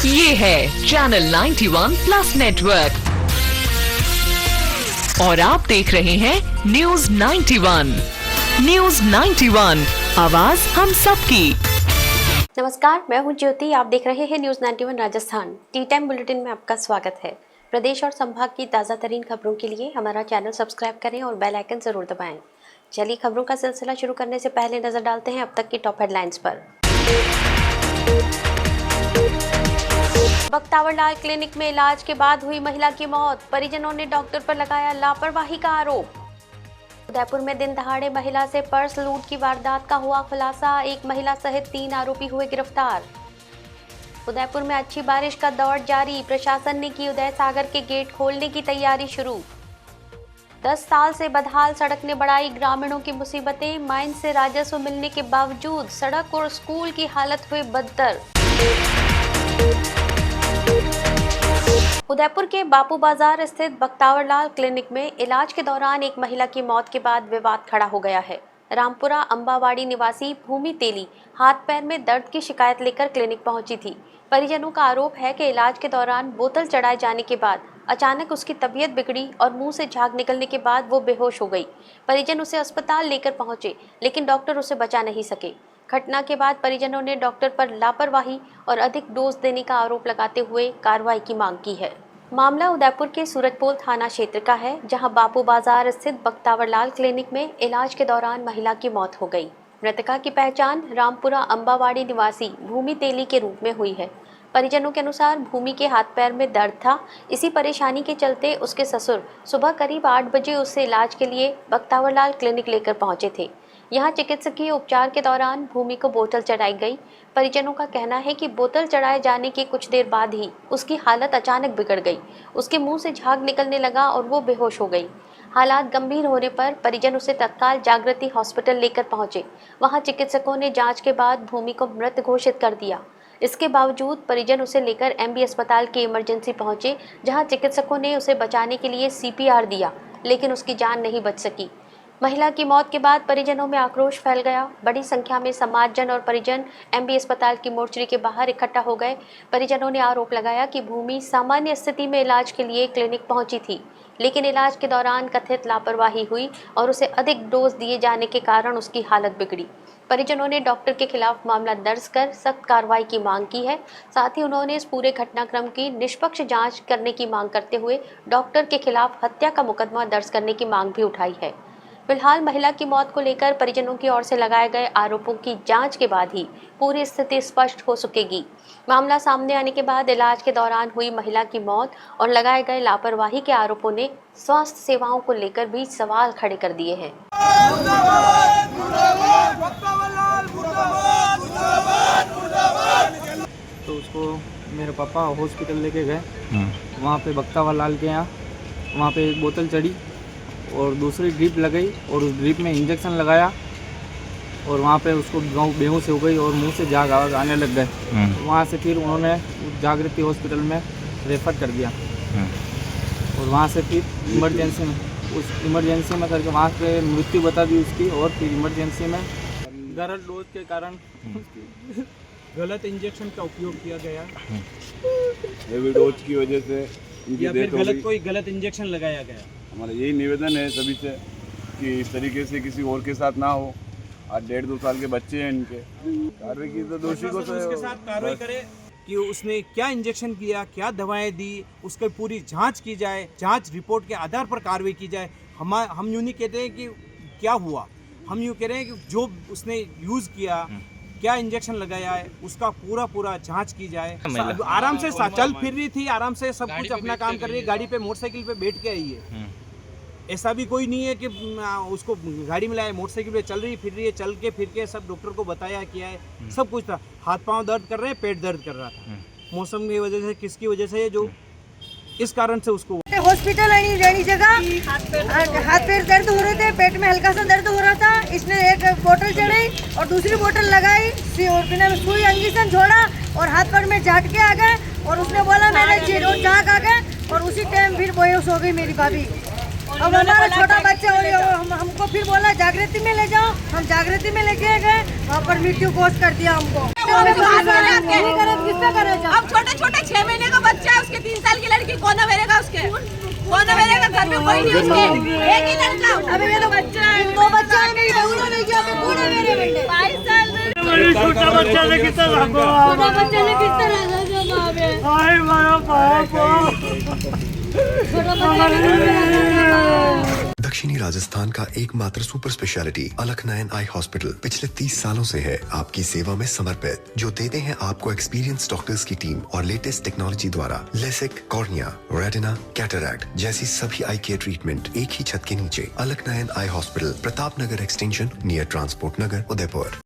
ये है channel 91 plus network और आप देख रहे हैं न्यूज 91। न्यूज 91, आवाज हम सबकी। नमस्कार, मैं हूं ज्योति। आप देख रहे हैं news 91 Rajasthan. T time bulletin में आपका स्वागत है। प्रदेश और संभाग की ताज़ा तरीन खबरों के लिए हमारा चैनल सब्सक्राइब करें और बेल आइकन जरूर दबाएं। चलिए खबरों का सिलसिला शुरू करने से पहले नजर डालते हैं अब तक की टॉप हेडलाइंस पर। बख्तावरलाल क्लिनिक में इलाज के बाद हुई महिला की मौत, परिजनों ने डॉक्टर पर लगाया लापरवाही का आरोप। उदयपुर में दिन दहाड़े महिला से पर्स लूट की वारदात का हुआ खुलासा, एक महिला सहित 3 आरोपी हुए गिरफ्तार। उदयपुर में अच्छी बारिश का दौर जारी, प्रशासन ने की उदय सागर के गेट खोलने की तैयारी शुरू। 10 साल से बदहाल सड़क ने बढ़ाई ग्रामीणों की मुसीबतें, माइन से राजस्व मिलने के बावजूद सड़क और स्कूल की हालत हुई बदतर। उदयपुर के बापू बाजार स्थित बख्तावरलाल क्लिनिक में इलाज के दौरान एक महिला की मौत के बाद विवाद खड़ा हो गया है। रामपुरा अंबावाड़ी निवासी भूमि तेली हाथ पैर में दर्द की शिकायत लेकर क्लिनिक पहुंची थी। परिजनों का आरोप है कि इलाज के दौरान बोतल चढ़ाए जाने के बाद अचानक उसकी तबीयत बिगड़ी और मुंह से झाग निकलने के बाद वो बेहोश हो गई। परिजन उसे अस्पताल लेकर पहुंचे, लेकिन डॉक्टर उसे बचा नहीं सके। घटना के बाद परिजनों ने डॉक्टर पर लापरवाही और अधिक डोज देने का आरोप लगाते हुए कार्रवाई की मांग की है। मामला उदयपुर के सूरजपोल थाना क्षेत्र का है, जहां बापू बाजार स्थित बख्तावरलाल क्लिनिक में इलाज के दौरान महिला की मौत हो गई। मृतका की पहचान रामपुरा अंबावाड़ी निवासी भूमि तेली के रूप में हुई है। परिजनों के अनुसार भूमि के हाथ पैर में दर्द था। इसी परेशानी के चलते उसके ससुर सुबह करीब 8 बजे उससे इलाज के लिए बख्तावरलाल क्लिनिक लेकर पहुंचे थे। यहाँ चिकित्सकीय उपचार के दौरान भूमि को बोतल चढ़ाई गई। परिजनों का कहना है कि बोतल चढ़ाए जाने के कुछ देर बाद ही उसकी हालत अचानक बिगड़ गई। उसके मुंह से झाग निकलने लगा और वो बेहोश हो गई। हालात गंभीर होने पर परिजन उसे तत्काल जागृति हॉस्पिटल लेकर पहुंचे। वहां चिकित्सकों ने जांच के बाद भूमि को मृत घोषित कर दिया। इसके बावजूद परिजन उसे लेकर एमबी अस्पताल के इमरजेंसी पहुंचे, जहां चिकित्सकों ने उसे बचाने के लिए सीपीआर दिया, लेकिन उसकी जान नहीं बच सकी। महिला की मौत के बाद परिजनों में आक्रोश फैल गया। बड़ी संख्या में समाजजन और परिजन एमबी अस्पताल की मोर्चरी के बाहर इकट्ठा हो गए। परिजनों ने आरोप लगाया कि भूमि सामान्य स्थिति में इलाज के लिए क्लिनिक पहुंची थी, लेकिन इलाज के दौरान कथित लापरवाही हुई और उसे अधिक डोज दिए जाने के कारण उसकी हालत बिगड़ी। परिजनों ने डॉक्टर के खिलाफ मामला दर्ज कर सख्त कार्रवाई की मांग की है। साथ ही उन्होंने इस पूरे घटनाक्रम की निष्पक्ष जांच करने की मांग करते हुए डॉक्टर के खिलाफ हत्या का मुकदमा दर्ज करने की मांग भी उठाई है। फिलहाल महिला की मौत को लेकर परिजनों की ओर से लगाए गए आरोपों की जांच के बाद ही पूरी स्थिति स्पष्ट हो सकेगी। मामला सामने आने के बाद इलाज के दौरान हुई महिला की मौत और लगाए गए लापरवाही के आरोपों ने स्वास्थ्य सेवाओं को लेकर भी सवाल खड़े कर दिए हैं। तो उसको मेरे पापा हॉस्पिटल लेके गए। वहाँ पे बख्तावरलाल के यहाँ वहाँ पे एक बोतल चढ़ी और दूसरी ड्रिप लगाई और उस ड्रिप में इंजेक्शन लगाया और वहाँ पे उसको बेहोश हो गई और मुंह से झाग आने लग गए। वहाँ से फिर उन्होंने जागृति हॉस्पिटल में रेफर कर दिया और वहाँ से फिर इमरजेंसी में करके वहाँ पे मृत्यु बता दी उसकी। और फिर इमरजेंसी में गलत डोज के कारण गलत इंजेक्शन का उपयोग किया गया, हेवी डोज की वजह से या फिर कोई गलत इंजेक्शन लगाया गया। हमारा यही निवेदन है सभी से कि इस तरीके से किसी और के साथ ना हो। आज 1.5-2 साल के बच्चे हैं, इनके कार्रवाई की तो दोषी को उसके साथ कार्रवाई करे कि उसने क्या इंजेक्शन किया, क्या दवाएं दी, उसकी पूरी जांच की जाए। जांच रिपोर्ट के आधार पर कार्रवाई की जाए। हम यूँ नहीं कहते हैं कि क्या हुआ, हम यूँ कह रहे हैं कि जो उसने यूज़ किया, क्या इंजेक्शन लगाया है, उसका पूरा जांच की जाए। आराम से चल फिर रही थी, आराम से सब कुछ अपना काम कर रही है, गाड़ी पे मोटरसाइकिल पे बैठ के आई है। ऐसा भी कोई नहीं है कि उसको गाड़ी में लाया, मोटरसाइकिल पे चल रही फिर रही है, चल के फिर के सब डॉक्टर को बताया किया है, सब कुछ था। हाथ पांव दर्द कर रहे हैं, पेट दर्द कर रहा था, मौसम की वजह से, किसकी वजह से, जो इस कारण से उसको हॉस्पिटल रहनी जगह हाथ पैर दर्द हो रहे थे, पेट में हल्का सा दर्द हो रहा था। इसने एक बोतल चढ़ाई और दूसरी बोतल लगाई और सुई इंजेक्शन छोड़ा और हाथ पैर में झाट के आ गए और उसने बोला मैंने झाग आ गए और उसी टाइम फिर बेहोश हो गई मेरी भाभी। अब हमारा छोटा बच्चा हमको फिर बोला जागृति में ले जाओ, हम जागृति में लेके गए, वहाँ पर मृत्यु घोषित कर दिया हमको। क्या करना चाहते? अब छोटे छोटे 6 महीने का बच्चा है, उसके 3 साल की लड़की कौन अवेलेगा उसके? कौन अवेलेगा? घर में कोई नहीं उसके, एक ही लड़का। अबे ये तो बच्चा है, 2 बच्चा है, मेरी बहू नहीं किया, मैं कौन है मेरे बेटे? 22 साल में छोटा बच्चा ने कितना दक्षिणी राजस्थान का एकमात्र सुपर स्पेशलिटी अलकनयन आई हॉस्पिटल पिछले 30 सालों से है आपकी सेवा में समर्पित, जो देते हैं आपको एक्सपीरियंस डॉक्टर्स की टीम और लेटेस्ट टेक्नोलॉजी द्वारा लेसिक, कॉर्निया, रेटिना, कैटरैक्ट जैसी सभी आई केयर ट्रीटमेंट एक ही छत के नीचे। अलकनयन eye hospital, Pratap Nagar extension, near transport नगर, उदयपुर।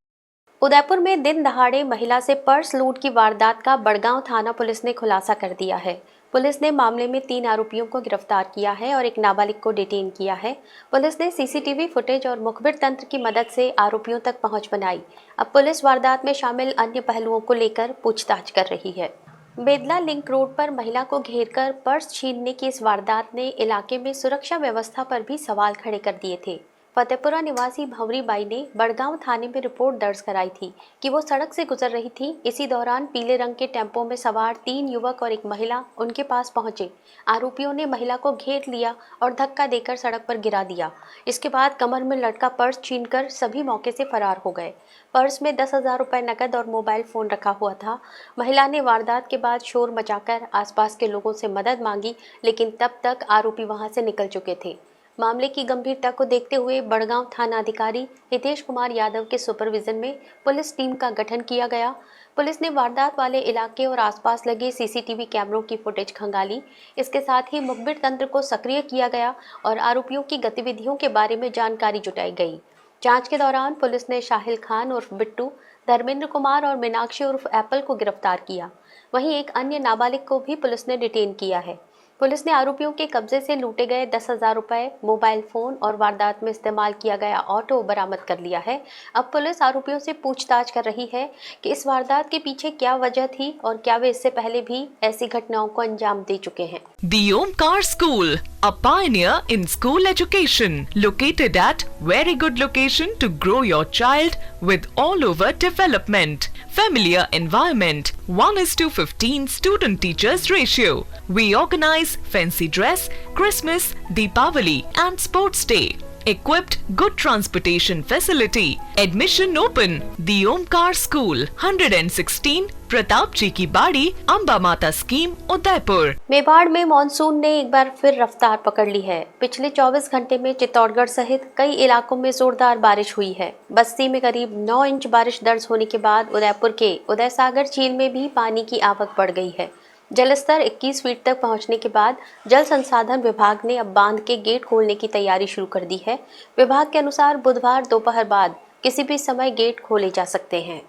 उदयपुर में दिन दहाड़े महिला से पर्स लूट की वारदात का बड़गांव थाना पुलिस ने खुलासा कर दिया है। पुलिस ने मामले में 3 आरोपियों को गिरफ्तार किया है और एक नाबालिग को डिटेन किया है। पुलिस ने सीसीटीवी फुटेज और मुखबिर तंत्र की मदद से आरोपियों तक पहुंच बनाई। अब पुलिस वारदात में शामिल अन्य पहलुओं को लेकर पूछताछ कर रही है। बेदला लिंक रोड पर महिला को घेरकर पर्स छीनने की इस वारदात ने इलाके में सुरक्षा व्यवस्था पर भी सवाल खड़े कर दिए थे। फतेहपुरा निवासी भंवरी बाई ने बड़गांव थाने में रिपोर्ट दर्ज कराई थी कि वो सड़क से गुजर रही थी। इसी दौरान पीले रंग के टेम्पो में सवार 3 युवक और एक महिला उनके पास पहुंचे। आरोपियों ने महिला को घेर लिया और धक्का देकर सड़क पर गिरा दिया। इसके बाद कमर में लटका पर्स छीनकर सभी मौके से फरार हो गए। पर्स में 10,000 रुपये नकद और मोबाइल फ़ोन रखा हुआ था। महिला ने वारदात के बाद शोर मचाकर आसपास के लोगों से मदद मांगी, लेकिन तब तक आरोपी वहां से निकल चुके थे। मामले की गंभीरता को देखते हुए बड़गांव थाना अधिकारी हितेश कुमार यादव के सुपरविजन में पुलिस टीम का गठन किया गया। पुलिस ने वारदात वाले इलाके और आसपास लगे सीसीटीवी कैमरों की फुटेज खंगाली। इसके साथ ही मुखबिर तंत्र को सक्रिय किया गया और आरोपियों की गतिविधियों के बारे में जानकारी जुटाई गई। जांच के दौरान पुलिस ने शाहिल खान उर्फ बिट्टू, धर्मेंद्र कुमार और मीनाक्षी उर्फ एप्पल को गिरफ्तार किया। वहीं एक अन्य नाबालिग को भी पुलिस ने डिटेन किया है। पुलिस ने आरोपियों के कब्जे से लूटे गए 10,000 रुपये, मोबाइल फ़ोन और वारदात में इस्तेमाल किया गया ऑटो बरामद कर लिया है। अब पुलिस आरोपियों से पूछताछ कर रही है कि इस वारदात के पीछे क्या वजह थी और क्या वे इससे पहले भी ऐसी घटनाओं को अंजाम दे चुके हैं। The Omkar School, a pioneer in school education, located at very good location to grow your child with all over development. Familiar environment, 1:15 student teachers ratio. We organize fancy dress, Christmas, Deepavali and sports day. Equipped good transportation facility. Admission open. The Omkar School, 116 Pratap जी की बाड़ी, अम्बा माता scheme, Udaipur. Mewar में monsoon ने एक बार फिर रफ्तार पकड़ ली है। पिछले 24 घंटे में चित्तौड़गढ़ सहित कई इलाकों में जोरदार बारिश हुई है। बस्ती में करीब 9 इंच बारिश दर्ज होने के बाद उदयपुर के उदय सागर झील में भी पानी की आवक बढ़ गई है। जलस्तर 21 फीट तक पहुंचने के बाद जल संसाधन विभाग ने अब बांध के गेट खोलने की तैयारी शुरू कर दी है। विभाग के अनुसार बुधवार दोपहर बाद किसी भी समय गेट खोले जा सकते हैं।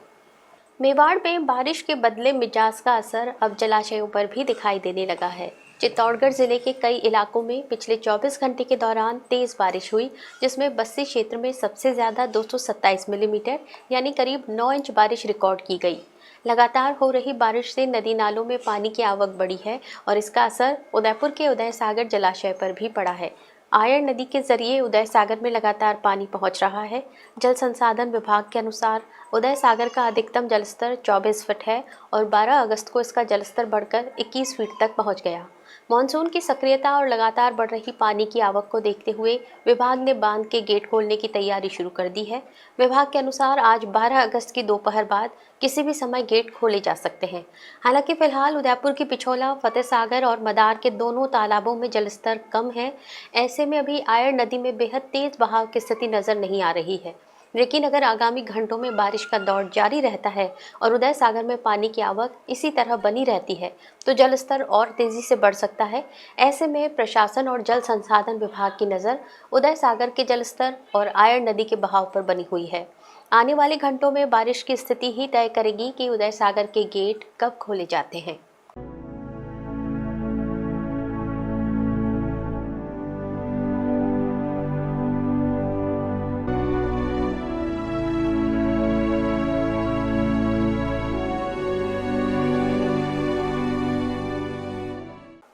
मेवाड़ में बारिश के बदले मिजाज का असर अब जलाशयों पर भी दिखाई देने लगा है। चित्तौड़गढ़ जिले के कई इलाकों में पिछले 24 घंटे के दौरान तेज़ बारिश हुई, जिसमें बस्ती क्षेत्र में सबसे ज़्यादा 227 मिलीमीटर यानी करीब 9 इंच बारिश रिकॉर्ड की गई। लगातार हो रही बारिश से नदी नालों में पानी की आवक बढ़ी है और इसका असर उदयपुर के उदय सागर जलाशय पर भी पड़ा है। आयर नदी के जरिए उदय सागर में लगातार पानी पहुंच रहा है। जल संसाधन विभाग के अनुसार उदय सागर का अधिकतम जलस्तर 24 फीट है और 12 अगस्त को इसका जलस्तर बढ़कर 21 फीट तक पहुंच गया। मानसून की सक्रियता और लगातार बढ़ रही पानी की आवक को देखते हुए विभाग ने बांध के गेट खोलने की तैयारी शुरू कर दी है। विभाग के अनुसार आज 12 अगस्त की दोपहर बाद किसी भी समय गेट खोले जा सकते हैं। हालांकि फिलहाल उदयपुर की पिछोला, फतेह सागर और मदार के दोनों तालाबों में जलस्तर कम है। ऐसे में अभी आयर नदी में बेहद तेज बहाव की स्थिति नजर नहीं आ रही है। लेकिन अगर आगामी घंटों में बारिश का दौर जारी रहता है और उदय सागर में पानी की आवक इसी तरह बनी रहती है तो जलस्तर और तेज़ी से बढ़ सकता है। ऐसे में प्रशासन और जल संसाधन विभाग की नज़र उदय सागर के जलस्तर और आयर नदी के बहाव पर बनी हुई है। आने वाले घंटों में बारिश की स्थिति ही तय करेगी कि उदय सागर के गेट कब खोले जाते हैं।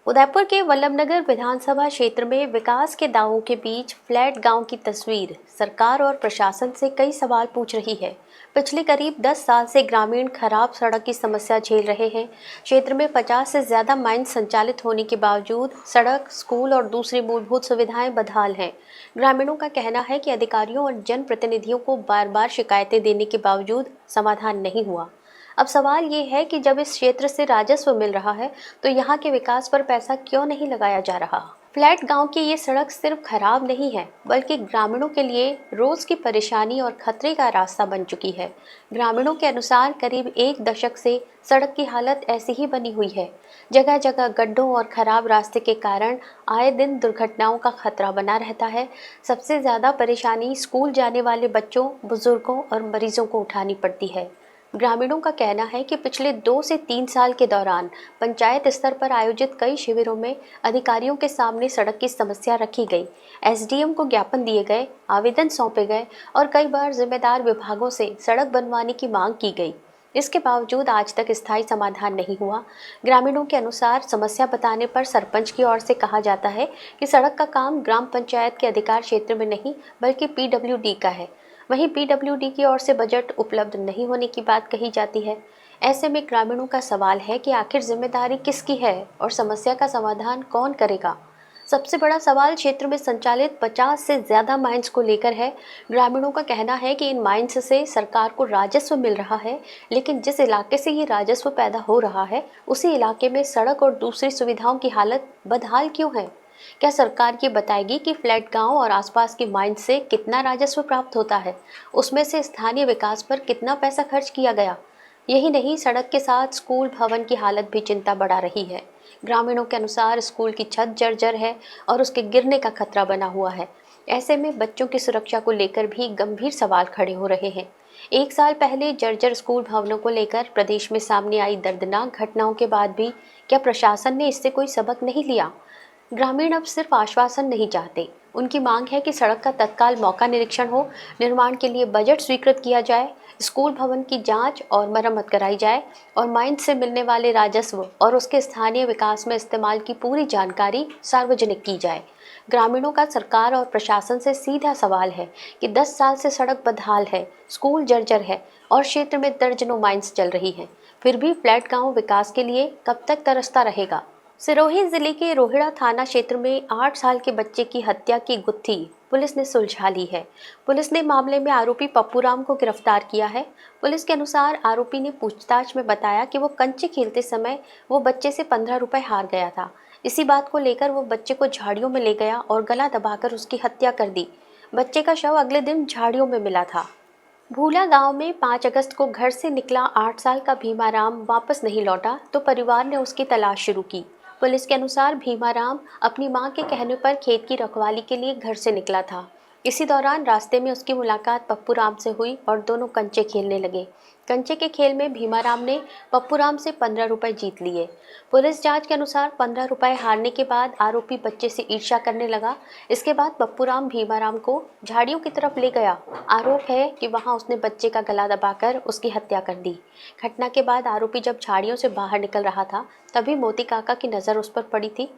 उदयपुर के वल्लभनगर विधानसभा क्षेत्र में विकास के दावों के बीच फ्लैट गांव की तस्वीर सरकार और प्रशासन से कई सवाल पूछ रही है। पिछले करीब 10 साल से ग्रामीण खराब सड़क की समस्या झेल रहे हैं। क्षेत्र में 50 से ज्यादा माइंस संचालित होने के बावजूद सड़क, स्कूल और दूसरी मूलभूत सुविधाएं बदहाल हैं। ग्रामीणों का कहना है कि अधिकारियों और जनप्रतिनिधियों को बार बार शिकायतें देने के बावजूद समाधान नहीं हुआ। अब सवाल ये है कि जब इस क्षेत्र से राजस्व मिल रहा है तो यहाँ के विकास पर पैसा क्यों नहीं लगाया जा रहा। फ्लैट गांव की ये सड़क सिर्फ खराब नहीं है बल्कि ग्रामीणों के लिए रोज की परेशानी और खतरे का रास्ता बन चुकी है। ग्रामीणों के अनुसार करीब 1 दशक से सड़क की हालत ऐसी ही बनी हुई है। जगह जगह गड्ढों और खराब रास्ते के कारण आए दिन दुर्घटनाओं का खतरा बना रहता है। सबसे ज़्यादा परेशानी स्कूल जाने वाले बच्चों, बुजुर्गों और मरीजों को उठानी पड़ती है। ग्रामीणों का कहना है कि पिछले 2 से 3 साल के दौरान पंचायत स्तर पर आयोजित कई शिविरों में अधिकारियों के सामने सड़क की समस्या रखी गई। एसडीएम को ज्ञापन दिए गए, आवेदन सौंपे गए और कई बार जिम्मेदार विभागों से सड़क बनवाने की मांग की गई। इसके बावजूद आज तक स्थायी समाधान नहीं हुआ। ग्रामीणों के अनुसार समस्या बताने पर सरपंच की ओर से कहा जाता है कि सड़क का काम ग्राम पंचायत के अधिकार क्षेत्र में नहीं बल्कि पीडब्ल्यूडी का है। वहीं पीडब्ल्यूडी की ओर से बजट उपलब्ध नहीं होने की बात कही जाती है। ऐसे में ग्रामीणों का सवाल है कि आखिर जिम्मेदारी किसकी है और समस्या का समाधान कौन करेगा। सबसे बड़ा सवाल क्षेत्र में संचालित 50 से ज़्यादा माइंस को लेकर है। ग्रामीणों का कहना है कि इन माइंस से सरकार को राजस्व मिल रहा है, लेकिन जिस इलाके से ये राजस्व पैदा हो रहा है उसी इलाके में सड़क और दूसरी सुविधाओं की हालत बदहाल क्यों है। क्या सरकार ये बताएगी कि फ्लैट गांव और आसपास की माइंस से कितना राजस्व प्राप्त होता है, उसमें से स्थानीय विकास पर कितना पैसा खर्च किया गया। यही नहीं, सड़क के साथ स्कूल भवन की हालत भी चिंता बढ़ा रही है। ग्रामीणों के अनुसार स्कूल की छत जर्जर है और उसके गिरने का खतरा बना हुआ है। ऐसे में बच्चों की सुरक्षा को लेकर भी गंभीर सवाल खड़े हो रहे हैं। 1 साल पहले जर्जर स्कूल भवनों को लेकर प्रदेश में सामने आई दर्दनाक घटनाओं के बाद भी क्या प्रशासन ने इससे कोई सबक नहीं लिया। ग्रामीण अब सिर्फ आश्वासन नहीं चाहते, उनकी मांग है कि सड़क का तत्काल मौका निरीक्षण हो, निर्माण के लिए बजट स्वीकृत किया जाए, स्कूल भवन की जांच और मरम्मत कराई जाए और माइंस से मिलने वाले राजस्व और उसके स्थानीय विकास में इस्तेमाल की पूरी जानकारी सार्वजनिक की जाए। ग्रामीणों का सरकार और प्रशासन से सीधा सवाल है कि 10 साल से सड़क बदहाल है, स्कूल जर्जर है और क्षेत्र में दर्जनों माइंस चल रही हैं, फिर भी फ्लैट गांव विकास के लिए कब तक तरसता रहेगा। सिरोही जिले के रोहिड़ा थाना क्षेत्र में 8 साल के बच्चे की हत्या की गुत्थी पुलिस ने सुलझा ली है। पुलिस ने मामले में आरोपी पप्पू राम को गिरफ्तार किया है। पुलिस के अनुसार आरोपी ने पूछताछ में बताया कि वो कंचे खेलते समय वो बच्चे से 15 रुपए हार गया था। इसी बात को लेकर वो बच्चे को झाड़ियों में ले गया और गला दबाकर उसकी हत्या कर दी। बच्चे का शव अगले दिन झाड़ियों में मिला था। भूला गांव में 5 अगस्त को घर से निकला 8 साल का भीमाराम वापस नहीं लौटा तो परिवार ने उसकी तलाश शुरू की। पुलिस के अनुसार भीमाराम अपनी मां के कहने पर खेत की रखवाली के लिए घर से निकला था। इसी दौरान रास्ते में उसकी मुलाकात पप्पू राम से हुई और दोनों कंचे खेलने लगे। कंचे के खेल में भीमाराम ने पप्पू राम से 15 रुपए जीत लिए। पुलिस जांच के अनुसार 15 रुपए हारने के बाद आरोपी बच्चे से ईर्ष्या करने लगा। इसके बाद पप्पू राम भीमाराम को झाड़ियों की तरफ ले गया। आरोप है कि वहां उसने बच्चे का गला दबाकर उसकी हत्या कर दी। घटना के बाद आरोपी जब झाड़ियों से बाहर निकल रहा था तभी मोती काका की नज़र उस पर पड़ी थी।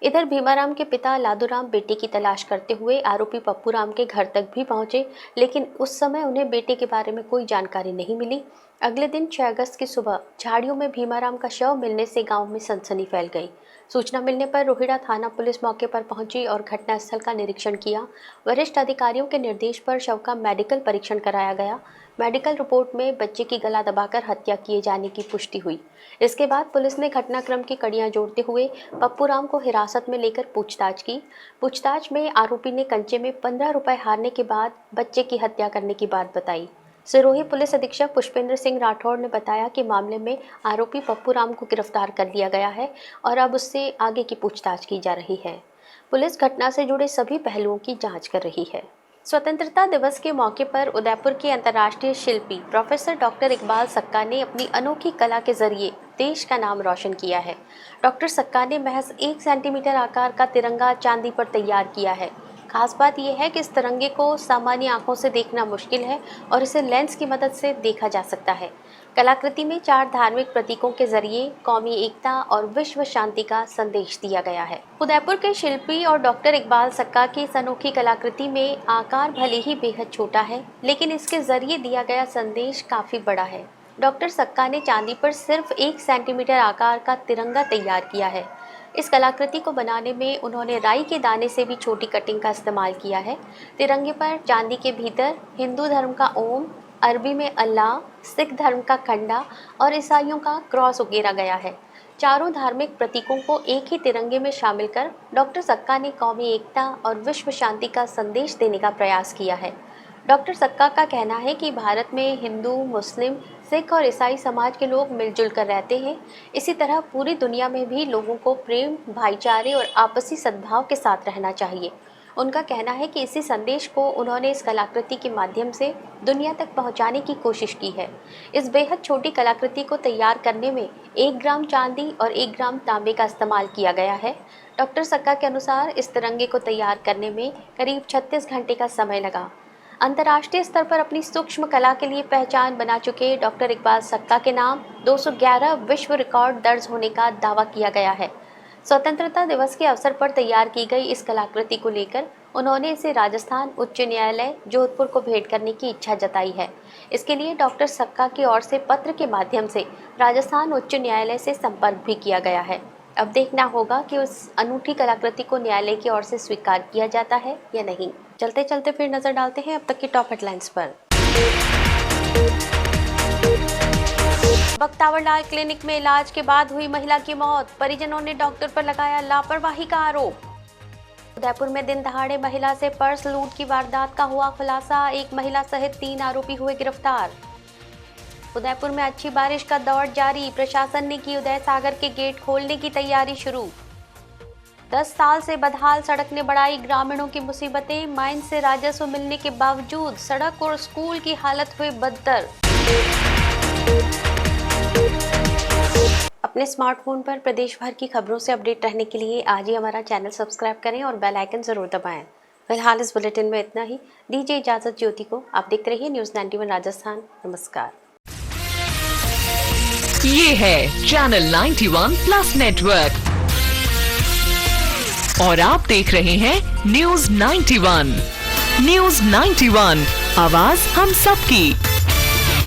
इधर भीमाराम के पिता लादूराम बेटे की तलाश करते हुए आरोपी पप्पू राम के घर तक भी पहुंचे, लेकिन उस समय उन्हें बेटे के बारे में कोई जानकारी नहीं मिली। अगले दिन 6 अगस्त की सुबह झाड़ियों में भीमाराम का शव मिलने से गांव में सनसनी फैल गई। सूचना मिलने पर रोहिड़ा थाना पुलिस मौके पर पहुंची और घटनास्थल का निरीक्षण किया। वरिष्ठ अधिकारियों के निर्देश पर शव का मेडिकल परीक्षण कराया गया। मेडिकल रिपोर्ट में बच्चे की गला दबाकर हत्या किए जाने की पुष्टि हुई। इसके बाद पुलिस ने घटनाक्रम की कड़ियां जोड़ते हुए पप्पू राम को हिरासत में लेकर पूछताछ की। पूछताछ में आरोपी ने कंचे में 15 रुपए हारने के बाद बच्चे की हत्या करने की बात बताई। सिरोही पुलिस अधीक्षक पुष्पेंद्र सिंह राठौड़ ने बताया कि मामले में आरोपी पप्पू राम को गिरफ्तार कर लिया गया है और अब उससे आगे की पूछताछ की जा रही है। पुलिस घटना से जुड़े सभी पहलुओं की जांच कर रही है। स्वतंत्रता दिवस के मौके पर उदयपुर के अंतर्राष्ट्रीय शिल्पी प्रोफेसर डॉक्टर इकबाल सक्का ने अपनी अनोखी कला के जरिए देश का नाम रोशन किया है। डॉक्टर सक्का ने महज 1 सेंटीमीटर आकार का तिरंगा चांदी पर तैयार किया है। खास बात यह है कि इस तिरंगे को सामान्य आंखों से देखना मुश्किल है और इसे लेंस की मदद से देखा जा सकता है। कलाकृति में 4 धार्मिक प्रतीकों के जरिए कौमी एकता और विश्व शांति का संदेश दिया गया है। उदयपुर के शिल्पी और डॉक्टर इकबाल सक्का की इस अनोखी कलाकृति में आकार भले ही बेहद छोटा है, लेकिन इसके जरिए दिया गया संदेश काफी बड़ा है। डॉक्टर सक्का ने चांदी पर सिर्फ 1 सेंटीमीटर आकार का तिरंगा तैयार किया है। इस कलाकृति को बनाने में उन्होंने राई के दाने से भी छोटी कटिंग का इस्तेमाल किया है। तिरंगे पर चांदी के भीतर हिंदू धर्म का ओम, अरबी में अल्लाह, सिख धर्म का खंडा और ईसाइयों का क्रॉस उकेरा गया है। चारों धार्मिक प्रतीकों को एक ही तिरंगे में शामिल कर डॉक्टर सक्का ने कौमी एकता और विश्व शांति का संदेश देने का प्रयास किया है। डॉक्टर सक्का का कहना है कि भारत में हिंदू, मुस्लिम, सिख और ईसाई समाज के लोग मिलजुल कर रहते हैं। इसी तरह पूरी दुनिया में भी लोगों को प्रेम, भाईचारे और आपसी सद्भाव के साथ रहना चाहिए। उनका कहना है कि इसी संदेश को उन्होंने इस कलाकृति के माध्यम से दुनिया तक पहुंचाने की कोशिश की है। इस बेहद छोटी कलाकृति को तैयार करने में 1 ग्राम चांदी और 1 ग्राम तांबे का इस्तेमाल किया गया है। डॉक्टर सक्का के अनुसार इस तिरंगे को तैयार करने में करीब 36 घंटे का समय लगा। अंतर्राष्ट्रीय स्तर पर अपनी सूक्ष्म कला के लिए पहचान बना चुके डॉक्टर इकबाल सक्का के नाम 211 विश्व रिकॉर्ड दर्ज होने का दावा किया गया है। स्वतंत्रता दिवस के अवसर पर तैयार की गई इस कलाकृति को लेकर उन्होंने इसे राजस्थान उच्च न्यायालय जोधपुर को भेंट करने की इच्छा जताई है। इसके लिए डॉक्टर सक्का की ओर से पत्र के माध्यम से राजस्थान उच्च न्यायालय से संपर्क भी किया गया है। अब देखना होगा कि उस अनूठी कलाकृति को न्यायालय की ओर से स्वीकार किया जाता है या नहीं। चलते चलते फिर नजर डालते हैं अब तक की टॉप हेडलाइंस पर। बख्तावर लाल क्लिनिक में इलाज के बाद हुई महिला की मौत, परिजनों ने डॉक्टर पर लगाया लापरवाही का आरोप। उदयपुर में दिन दहाड़े महिला से पर्स लूट की वारदात का हुआ खुलासा, 1 महिला सहित 3 आरोपी हुए गिरफ्तार। उदयपुर में अच्छी बारिश का दौर जारी, प्रशासन ने की उदय सागर के गेट खोलने की तैयारी शुरू। 10 साल से बदहाल सड़क ने बढ़ाई ग्रामीणों की मुसीबतें, माइन से राजस्व मिलने के बावजूद सड़क और स्कूल की हालत हुई बदतर। अपने स्मार्टफोन पर प्रदेश भर की खबरों से अपडेट रहने के लिए आज ही हमारा चैनल सब्सक्राइब करें और बेल आइकन जरूर दबाएं। फिलहाल इस बुलेटिन में इतना ही। दीजिए इजाजत ज्योति को। आप देखते रहिए न्यूज़ 91 राजस्थान। नमस्कार। ये है चैनल 91 प्लस नेटवर्क और आप देख रहे हैं न्यूज़ 91। न्यूज़ 91, आवाज हम सबकी।